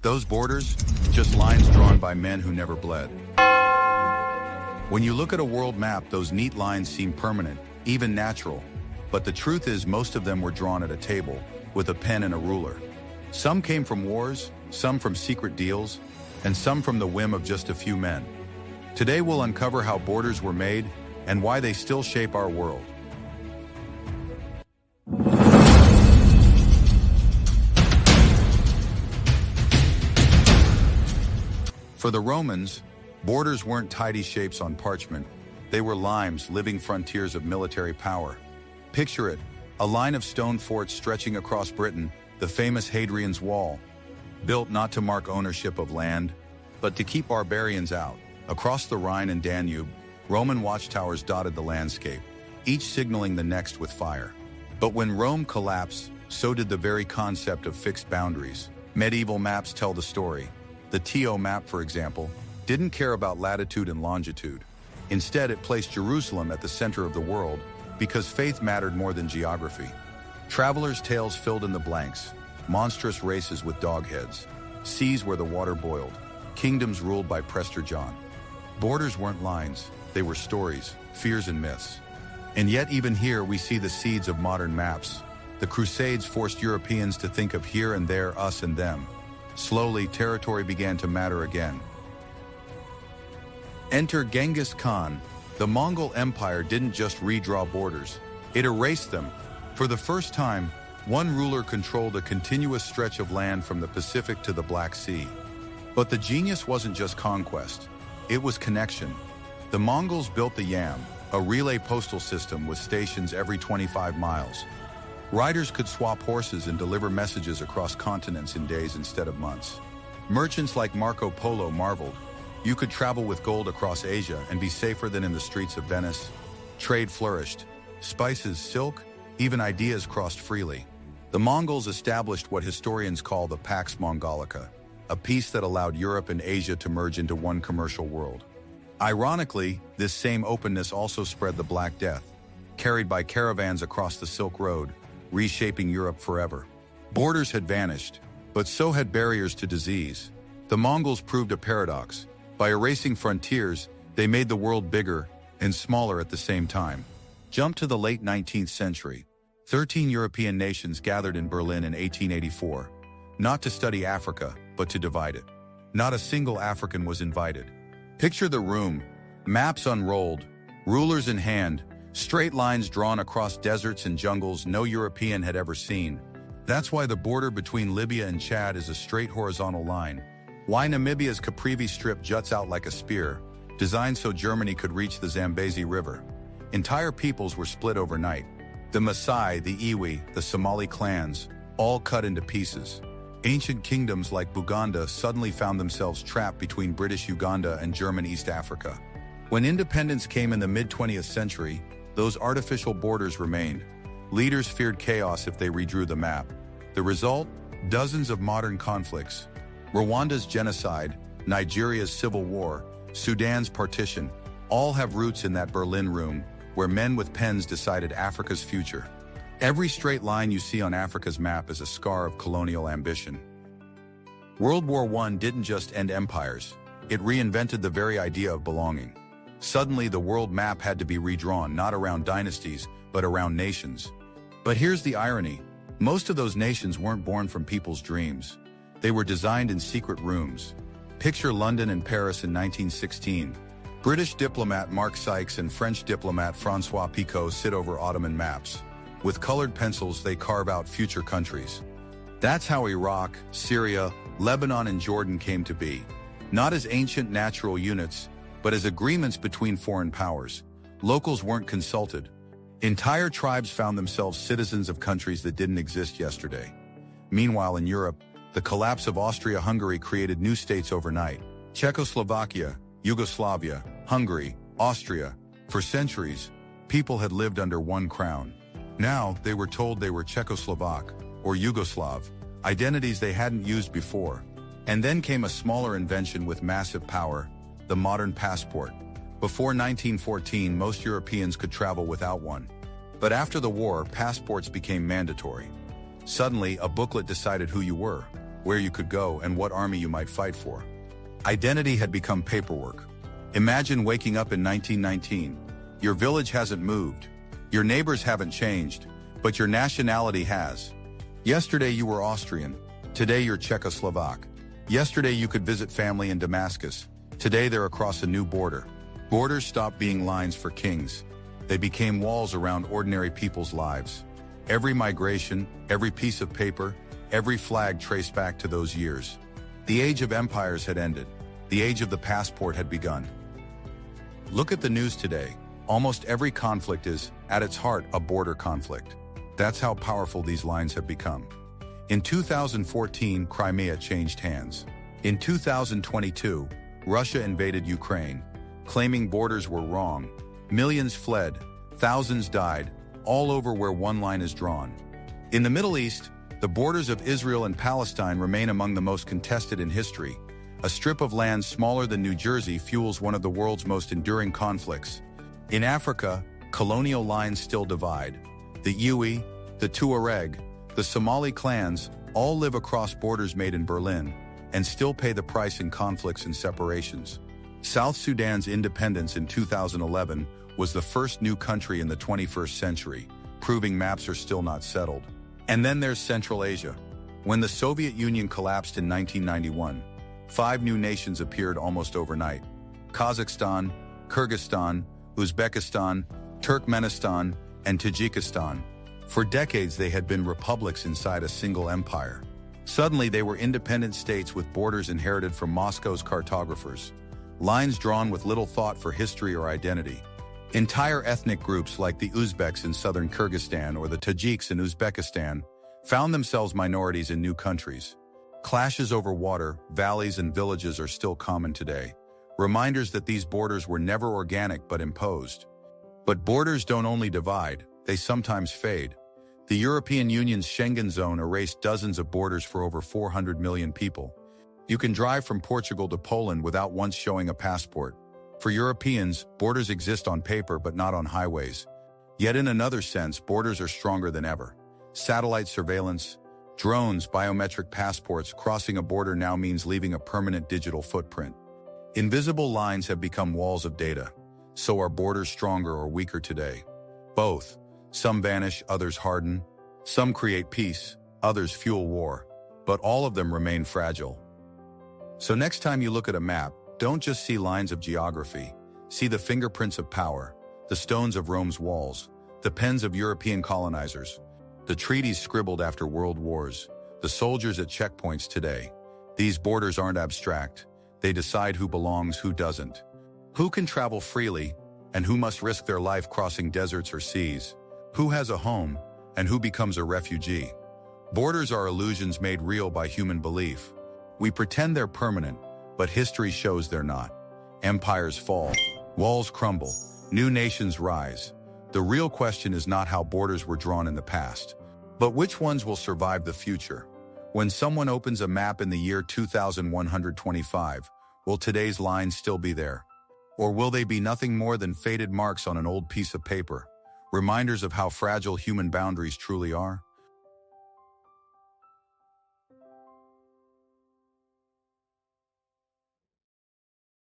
Those borders, just lines drawn by men who never bled. When you look at a world map, those neat lines seem permanent, even natural. But the truth is, most of them were drawn at a table, with a pen and a ruler. Some came from wars, some from secret deals, and some from the whim of just a few men. Today we'll uncover how borders were made and why they still shape our world. For the Romans, borders weren't tidy shapes on parchment. They were limes, living frontiers of military power. Picture it, a line of stone forts stretching across Britain, the famous Hadrian's Wall, built not to mark ownership of land, but to keep barbarians out. Across the Rhine and Danube, Roman watchtowers dotted the landscape, each signaling the next with fire. But when Rome collapsed, so did the very concept of fixed boundaries. Medieval maps tell the story. The TO map, for example, didn't care about latitude and longitude. Instead, it placed Jerusalem at the center of the world because faith mattered more than geography. Travelers' tales filled in the blanks, monstrous races with dog heads, seas where the water boiled, kingdoms ruled by Prester John. Borders weren't lines, they were stories, fears and myths. And yet even here we see the seeds of modern maps. The Crusades forced Europeans to think of here and there, us and them. Slowly, territory began to matter again. Enter Genghis Khan. The Mongol Empire didn't just redraw borders, it erased them. For the first time, one ruler controlled a continuous stretch of land from the Pacific to the Black Sea. But the genius wasn't just conquest, it was connection. The Mongols built the Yam, a relay postal system with stations every 25 miles. Riders could swap horses and deliver messages across continents in days instead of months. Merchants like Marco Polo marveled. You could travel with gold across Asia and be safer than in the streets of Venice. Trade flourished. Spices, silk, even ideas crossed freely. The Mongols established what historians call the Pax Mongolica, a peace that allowed Europe and Asia to merge into one commercial world. Ironically, this same openness also spread the Black Death, carried by caravans across the Silk Road, reshaping Europe forever. Borders had vanished, but so had barriers to disease. The Mongols proved a paradox. By erasing frontiers, they made the world bigger and smaller at the same time. Jump to the late 19th century. 13 European nations gathered in Berlin in 1884, not to study Africa, but to divide it. Not a single African was invited. Picture the room, maps unrolled, rulers in hand, straight lines drawn across deserts and jungles no European had ever seen. That's why the border between Libya and Chad is a straight horizontal line. Why Namibia's Caprivi Strip juts out like a spear, designed so Germany could reach the Zambezi River. Entire peoples were split overnight. The Maasai, the Iwi, the Somali clans, all cut into pieces. Ancient kingdoms like Buganda suddenly found themselves trapped between British Uganda and German East Africa. When independence came in the mid-20th century, those artificial borders remained. Leaders feared chaos if they redrew the map. The result? Dozens of modern conflicts. Rwanda's genocide, Nigeria's civil war, Sudan's partition, all have roots in that Berlin room where men with pens decided Africa's future. Every straight line you see on Africa's map is a scar of colonial ambition. World War I didn't just end empires, it reinvented the very idea of belonging. Suddenly, the world map had to be redrawn, not around dynasties, but around nations. But here's the irony. Most of those nations weren't born from people's dreams. They were designed in secret rooms. Picture London and Paris in 1916. British diplomat Mark Sykes and French diplomat François Picot sit over Ottoman maps. With colored pencils, they carve out future countries. That's how Iraq, Syria, Lebanon, and Jordan came to be. Not as ancient natural units, but as agreements between foreign powers. Locals weren't consulted. Entire tribes found themselves citizens of countries that didn't exist yesterday. Meanwhile, in Europe, the collapse of Austria-Hungary created new states overnight. Czechoslovakia, Yugoslavia, Hungary, Austria. For centuries, people had lived under one crown. Now, they were told they were Czechoslovak, or Yugoslav, identities they hadn't used before. And then came a smaller invention with massive power, the modern passport. Before 1914, most Europeans could travel without one. But after the war, passports became mandatory. Suddenly, a booklet decided who you were. where you could go, and what army you might fight for. Identity had become paperwork. Imagine waking up in 1919. Your village hasn't moved. Your neighbors haven't changed, but your nationality has. Yesterday you were Austrian. Today you're Czechoslovak. Yesterday you could visit family in Damascus. Today they're across a new border. Borders stopped being lines for kings. They became walls around ordinary people's lives. Every migration, every piece of paper, every flag traced back to those years. The age of empires had ended. The age of the passport had begun. Look at the news today. Almost every conflict is, at its heart, a border conflict. That's how powerful these lines have become. In 2014, Crimea changed hands. In 2022, Russia invaded Ukraine, claiming borders were wrong. Millions fled, thousands died, all over where one line is drawn. In the Middle East, the borders of Israel and Palestine remain among the most contested in history. A strip of land smaller than New Jersey fuels one of the world's most enduring conflicts. In Africa, colonial lines still divide. The Iwi, the Tuareg, the Somali clans all live across borders made in Berlin and still pay the price in conflicts and separations. South Sudan's independence in 2011 was the first new country in the 21st century, proving maps are still not settled. And then there's Central Asia. When the Soviet Union collapsed in 1991, 5 new nations appeared almost overnight: Kazakhstan, Kyrgyzstan, Uzbekistan, Turkmenistan, and Tajikistan. For decades, they had been republics inside a single empire. Suddenly, they were independent states with borders inherited from Moscow's cartographers, lines drawn with little thought for history or identity. Entire ethnic groups like the Uzbeks in southern Kyrgyzstan or the Tajiks in Uzbekistan found themselves minorities in new countries. Clashes over water, valleys, and villages are still common today, reminders that these borders were never organic but imposed. But borders don't only divide, they sometimes fade. The European Union's Schengen zone erased dozens of borders for over 400 million people. You can drive from Portugal to Poland without once showing a passport. For Europeans, borders exist on paper but not on highways. Yet in another sense, borders are stronger than ever. Satellite surveillance, drones, biometric passports. Crossing a border now means leaving a permanent digital footprint. Invisible lines have become walls of data. So are borders stronger or weaker today? Both. Some vanish, others harden. Some create peace, others fuel war. But all of them remain fragile. So next time you look at a map, don't just see lines of geography. See the fingerprints of power, the stones of Rome's walls, the pens of European colonizers, the treaties scribbled after world wars, the soldiers at checkpoints today. These borders aren't abstract. They decide who belongs, who doesn't, who can travel freely, and who must risk their life crossing deserts or seas, who has a home, and who becomes a refugee. Borders are illusions made real by human belief. We pretend they're permanent, but history shows they're not. Empires fall, walls crumble, new nations rise. The real question is not how borders were drawn in the past, but which ones will survive the future. When someone opens a map in the year 2125, will today's lines still be there? Or will they be nothing more than faded marks on an old piece of paper, reminders of how fragile human boundaries truly are?